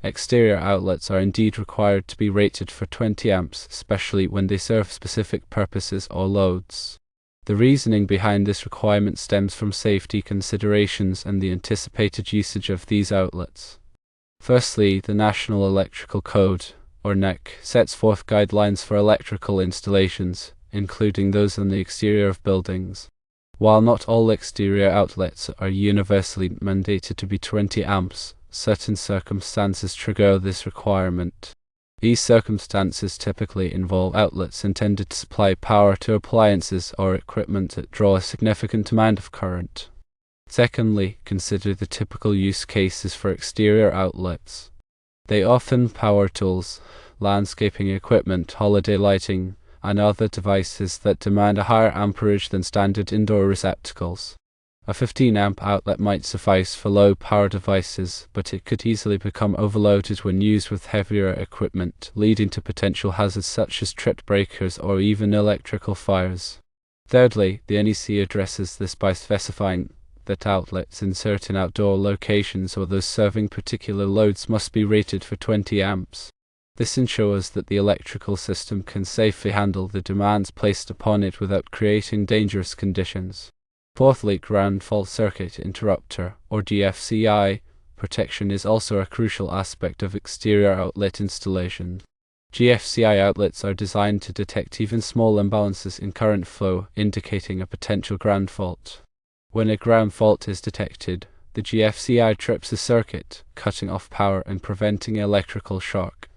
Exterior outlets are indeed required to be rated for 20 amps, especially when they serve specific purposes or loads. The reasoning behind this requirement stems from safety considerations and the anticipated usage of these outlets. Firstly, the National Electrical Code, or NEC, sets forth guidelines for electrical installations, including those on the exterior of buildings. While not all exterior outlets are universally mandated to be 20 amps, certain circumstances trigger this requirement. These circumstances typically involve outlets intended to supply power to appliances or equipment that draw a significant amount of current. Secondly, consider the typical use cases for exterior outlets. They often power tools, landscaping equipment, holiday lighting, and other devices that demand a higher amperage than standard indoor receptacles. A 15 amp outlet might suffice for low power devices, but it could easily become overloaded when used with heavier equipment, leading to potential hazards such as tripped breakers or even electrical fires. Thirdly, the NEC addresses this by specifying that outlets in certain outdoor locations or those serving particular loads must be rated for 20 amps. This ensures that the electrical system can safely handle the demands placed upon it without creating dangerous conditions. Fourthly, ground fault circuit interrupter, or GFCI, protection is also a crucial aspect of exterior outlet installation. GFCI outlets are designed to detect even small imbalances in current flow, indicating a potential ground fault. When a ground fault is detected, the GFCI trips the circuit, cutting off power and preventing electrical shock.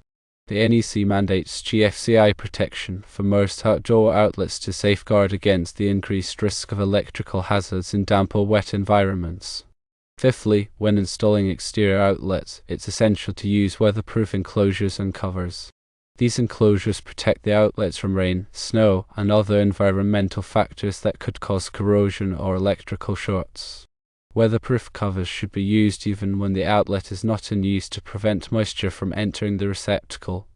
The NEC mandates GFCI protection for most outdoor outlets to safeguard against the increased risk of electrical hazards in damp or wet environments. Fifthly, when installing exterior outlets, it's essential to use weatherproof enclosures and covers. These enclosures protect the outlets from rain, snow, and other environmental factors that could cause corrosion or electrical shorts. Weatherproof covers should be used even when the outlet is not in use to prevent moisture from entering the receptacle.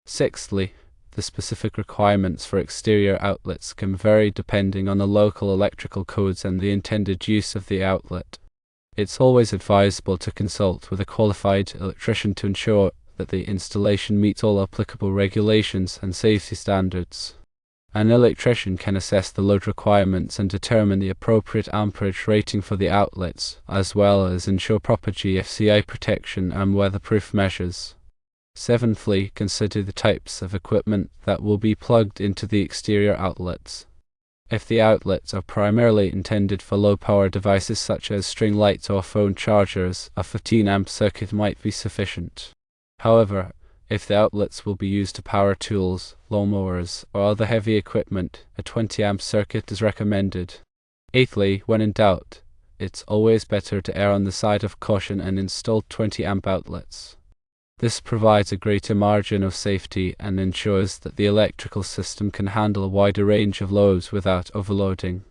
Sixthly, the specific requirements for exterior outlets can vary depending on the local electrical codes and the intended use of the outlet. It's always advisable to consult with a qualified electrician to ensure that the installation meets all applicable regulations and safety standards. An electrician can assess the load requirements and determine the appropriate amperage rating for the outlets, as well as ensure proper GFCI protection and weatherproof measures. Seventhly, consider the types of equipment that will be plugged into the exterior outlets. If the outlets are primarily intended for low-power devices such as string lights or phone chargers, a 15 amp circuit might be sufficient. However, if the outlets will be used to power tools, lawnmowers, or other heavy equipment, a 20 amp circuit is recommended. Eighthly, when in doubt, it's always better to err on the side of caution and install 20 amp outlets. This provides a greater margin of safety and ensures that the electrical system can handle a wider range of loads without overloading.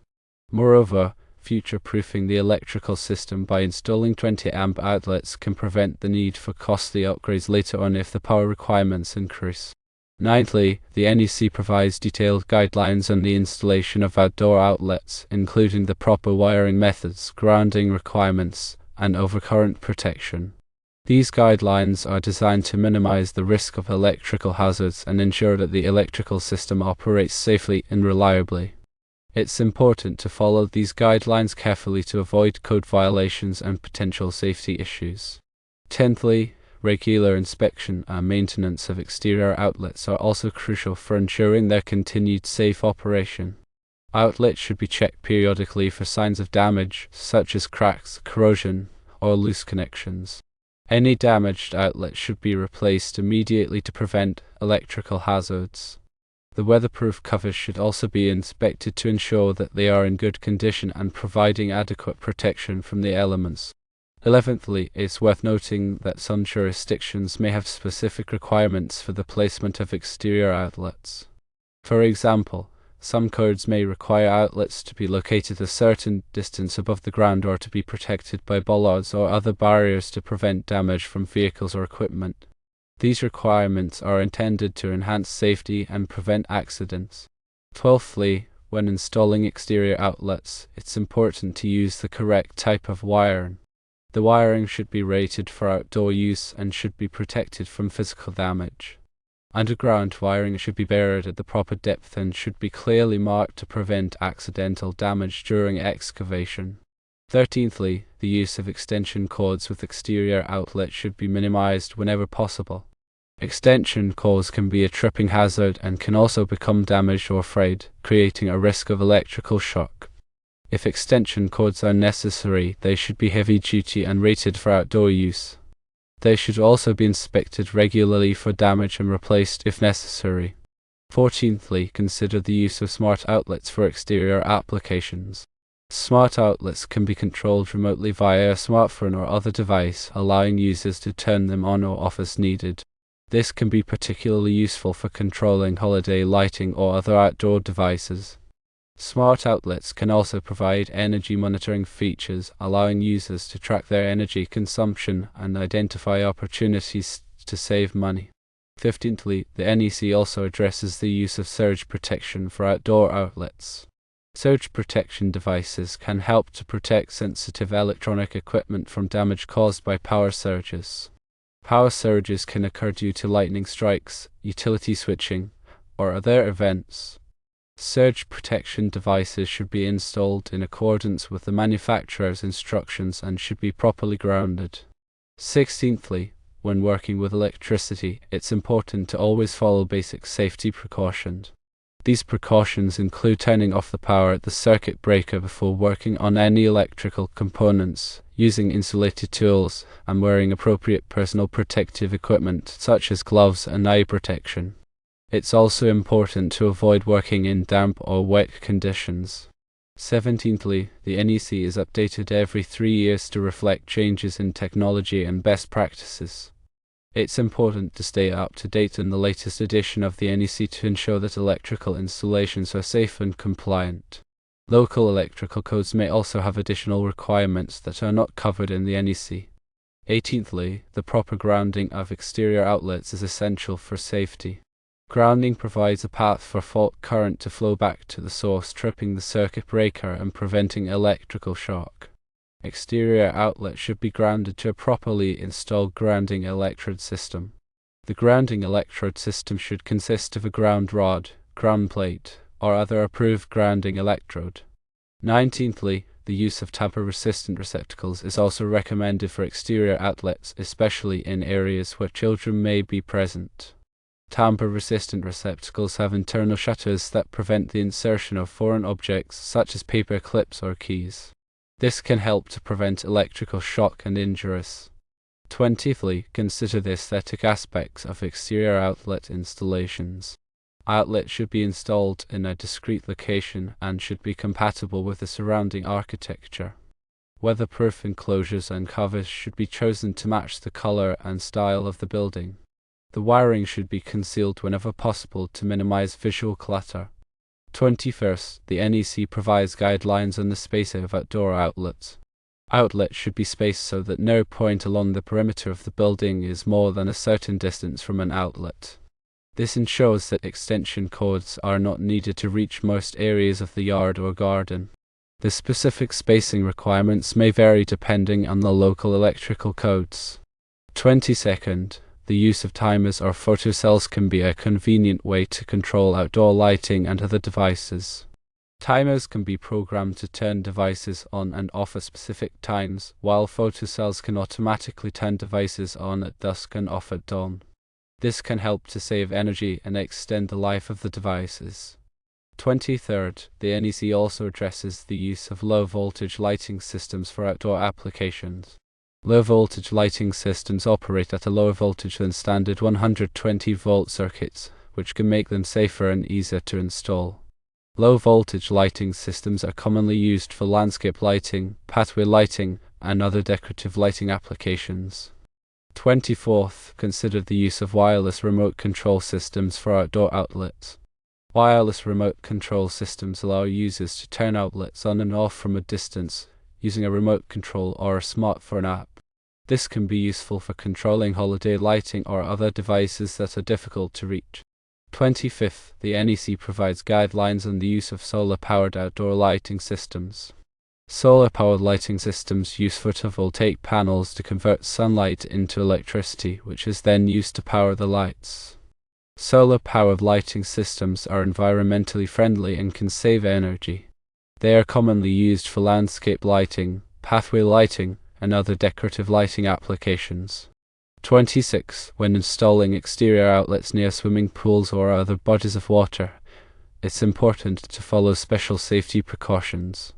Moreover, future-proofing the electrical system by installing 20 amp outlets can prevent the need for costly upgrades later on if the power requirements increase. Ninthly, the NEC provides detailed guidelines on the installation of outdoor outlets, including the proper wiring methods, grounding requirements, and overcurrent protection. These guidelines are designed to minimize the risk of electrical hazards and ensure that the electrical system operates safely and reliably. It's important to follow these guidelines carefully to avoid code violations and potential safety issues. Tenthly, regular inspection and maintenance of exterior outlets are also crucial for ensuring their continued safe operation. Outlets should be checked periodically for signs of damage, such as cracks, corrosion, or loose connections. Any damaged outlet should be replaced immediately to prevent electrical hazards. The weatherproof covers should also be inspected to ensure that they are in good condition and providing adequate protection from the elements. 11thly, it's worth noting that some jurisdictions may have specific requirements for the placement of exterior outlets. For example, some codes may require outlets to be located a certain distance above the ground or to be protected by bollards or other barriers to prevent damage from vehicles or equipment. These requirements are intended to enhance safety and prevent accidents. 12thly, when installing exterior outlets, it's important to use the correct type of wiring. The wiring should be rated for outdoor use and should be protected from physical damage. Underground wiring should be buried at the proper depth and should be clearly marked to prevent accidental damage during excavation. 13thly, the use of extension cords with exterior outlets should be minimized whenever possible. Extension cords can be a tripping hazard and can also become damaged or frayed, creating a risk of electrical shock. If extension cords are necessary, they should be heavy-duty and rated for outdoor use. They should also be inspected regularly for damage and replaced if necessary. 14thly, consider the use of smart outlets for exterior applications. Smart outlets can be controlled remotely via a smartphone or other device, allowing users to turn them on or off as needed. This can be particularly useful for controlling holiday lighting or other outdoor devices. Smart outlets can also provide energy monitoring features, allowing users to track their energy consumption and identify opportunities to save money. 15thly, the NEC also addresses the use of surge protection for outdoor outlets. Surge protection devices can help to protect sensitive electronic equipment from damage caused by power surges. Power surges can occur due to lightning strikes, utility switching, or other events. Surge protection devices should be installed in accordance with the manufacturer's instructions and should be properly grounded. 16thly, when working with electricity, it's important to always follow basic safety precautions. These precautions include turning off the power at the circuit breaker before working on any electrical components, using insulated tools, and wearing appropriate personal protective equipment such as gloves and eye protection. It's also important to avoid working in damp or wet conditions. 17thly, the NEC is updated every 3 years to reflect changes in technology and best practices. It's important to stay up to date on the latest edition of the NEC to ensure that electrical installations are safe and compliant. Local electrical codes may also have additional requirements that are not covered in the NEC. 18thly, the proper grounding of exterior outlets is essential for safety. Grounding provides a path for fault current to flow back to the source, tripping the circuit breaker and preventing electrical shock. Exterior outlets should be grounded to a properly installed grounding electrode system. The grounding electrode system should consist of a ground rod, ground plate, or other approved grounding electrode. 19thly, the use of tamper-resistant receptacles is also recommended for exterior outlets, especially in areas where children may be present. Tamper-resistant receptacles have internal shutters that prevent the insertion of foreign objects such as paper clips or keys. This can help to prevent electrical shock and injuries. 20thly, consider the aesthetic aspects of exterior outlet installations. Outlets should be installed in a discrete location and should be compatible with the surrounding architecture. Weatherproof enclosures and covers should be chosen to match the color and style of the building. The wiring should be concealed whenever possible to minimize visual clutter. 21st, the NEC provides guidelines on the spacing of outdoor outlets. Outlets should be spaced so that no point along the perimeter of the building is more than a certain distance from an outlet. This ensures that extension cords are not needed to reach most areas of the yard or garden. The specific spacing requirements may vary depending on the local electrical codes. 22nd, the use of timers or photocells can be a convenient way to control outdoor lighting and other devices. Timers can be programmed to turn devices on and off at specific times, while photocells can automatically turn devices on at dusk and off at dawn. This can help to save energy and extend the life of the devices. 23rd, the NEC also addresses the use of low-voltage lighting systems for outdoor applications. Low-voltage lighting systems operate at a lower voltage than standard 120-volt circuits, which can make them safer and easier to install. Low-voltage lighting systems are commonly used for landscape lighting, pathway lighting, and other decorative lighting applications. 24th, consider the use of wireless remote control systems for outdoor outlets. Wireless remote control systems allow users to turn outlets on and off from a distance using a remote control or a smartphone app. This can be useful for controlling holiday lighting or other devices that are difficult to reach. 25th, the NEC provides guidelines on the use of solar-powered outdoor lighting systems. Solar-powered lighting systems use photovoltaic panels to convert sunlight into electricity, which is then used to power the lights. Solar-powered lighting systems are environmentally friendly and can save energy. They are commonly used for landscape lighting, pathway lighting, and other decorative lighting applications. 26. When installing exterior outlets near swimming pools or other bodies of water, it's important to follow special safety precautions.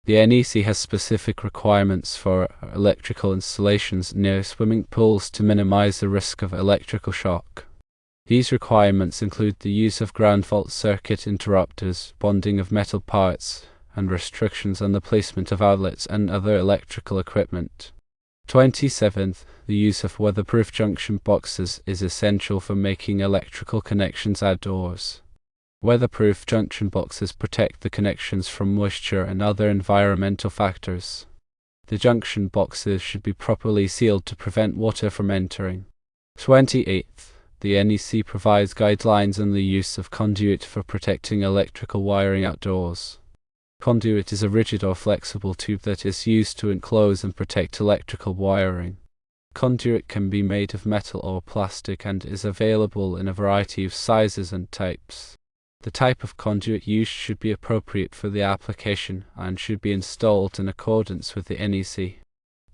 The NEC has specific requirements for electrical installations near swimming pools to minimize the risk of electrical shock. These requirements include the use of ground fault circuit interrupters, bonding of metal parts, and restrictions on the placement of outlets and other electrical equipment. 27th. The use of weatherproof junction boxes is essential for making electrical connections outdoors. Weatherproof junction boxes protect the connections from moisture and other environmental factors. The junction boxes should be properly sealed to prevent water from entering. 28th. The NEC provides guidelines on the use of conduit for protecting electrical wiring outdoors. Conduit is a rigid or flexible tube that is used to enclose and protect electrical wiring. Conduit can be made of metal or plastic and is available in a variety of sizes and types. The type of conduit used should be appropriate for the application and should be installed in accordance with the NEC.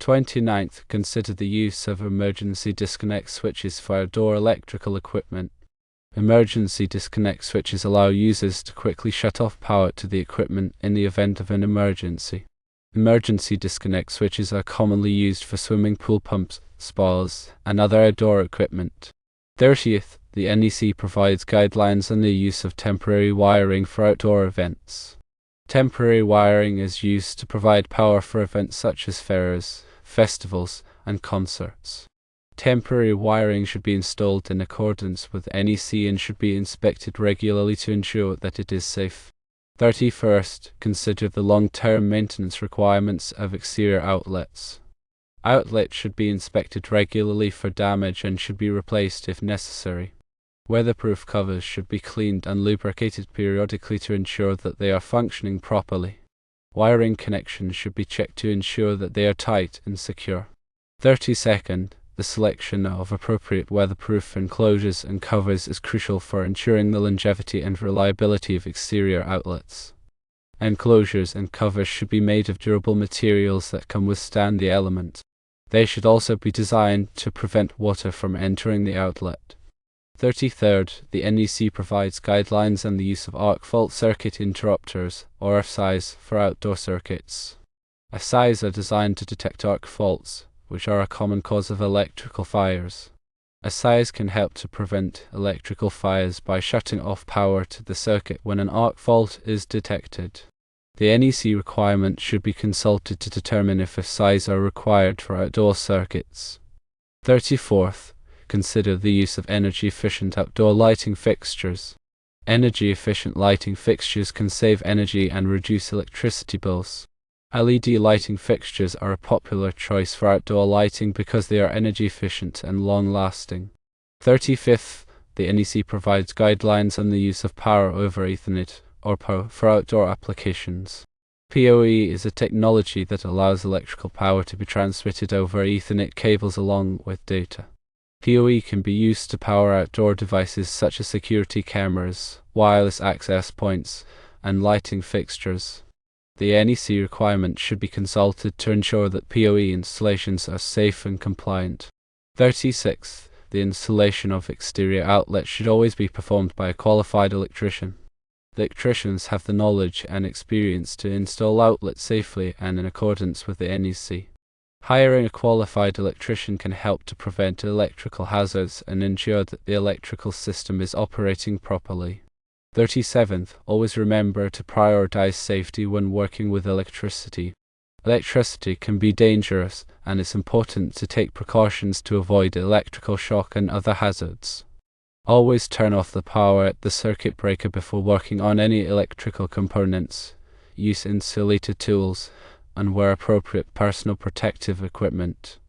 29th. Consider the use of emergency disconnect switches for outdoor electrical equipment. Emergency disconnect switches allow users to quickly shut off power to the equipment in the event of an emergency. Emergency disconnect switches are commonly used for swimming pool pumps, spas, and other outdoor equipment. 30th. The NEC provides guidelines on the use of temporary wiring for outdoor events. Temporary wiring is used to provide power for events such as fairs, festivals, and concerts. Temporary wiring should be installed in accordance with NEC and should be inspected regularly to ensure that it is safe. 31st. Consider the long-term maintenance requirements of exterior outlets. Outlets should be inspected regularly for damage and should be replaced if necessary. Weatherproof covers should be cleaned and lubricated periodically to ensure that they are functioning properly. Wiring connections should be checked to ensure that they are tight and secure. 32nd. The selection of appropriate weatherproof enclosures and covers is crucial for ensuring the longevity and reliability of exterior outlets. Enclosures and covers should be made of durable materials that can withstand the elements. They should also be designed to prevent water from entering the outlet. 33rd. The NEC provides guidelines on the use of arc fault circuit interrupters, or ASIs, for outdoor circuits. ASIs are designed to detect arc faults, which are a common cause of electrical fires. ASIs can help to prevent electrical fires by shutting off power to the circuit when an arc fault is detected. The NEC requirement should be consulted to determine if ASIs are required for outdoor circuits. 34th. Consider the use of energy-efficient outdoor lighting fixtures. Energy-efficient lighting fixtures can save energy and reduce electricity bills. LED lighting fixtures are a popular choice for outdoor lighting because they are energy-efficient and long-lasting. 35th. The NEC provides guidelines on the use of Power over Ethernet, or PoE, for outdoor applications. PoE is a technology that allows electrical power to be transmitted over Ethernet cables along with data. PoE can be used to power outdoor devices such as security cameras, wireless access points, and lighting fixtures. The NEC requirement should be consulted to ensure that PoE installations are safe and compliant. 36th. The installation of exterior outlets should always be performed by a qualified electrician. Electricians have the knowledge and experience to install outlets safely and in accordance with the NEC. Hiring a qualified electrician can help to prevent electrical hazards and ensure that the electrical system is operating properly. 37th. Always remember to prioritize safety when working with electricity. Electricity can be dangerous, and it's important to take precautions to avoid electrical shock and other hazards. Always turn off the power at the circuit breaker before working on any electrical components. Use insulated tools and wear appropriate personal protective equipment.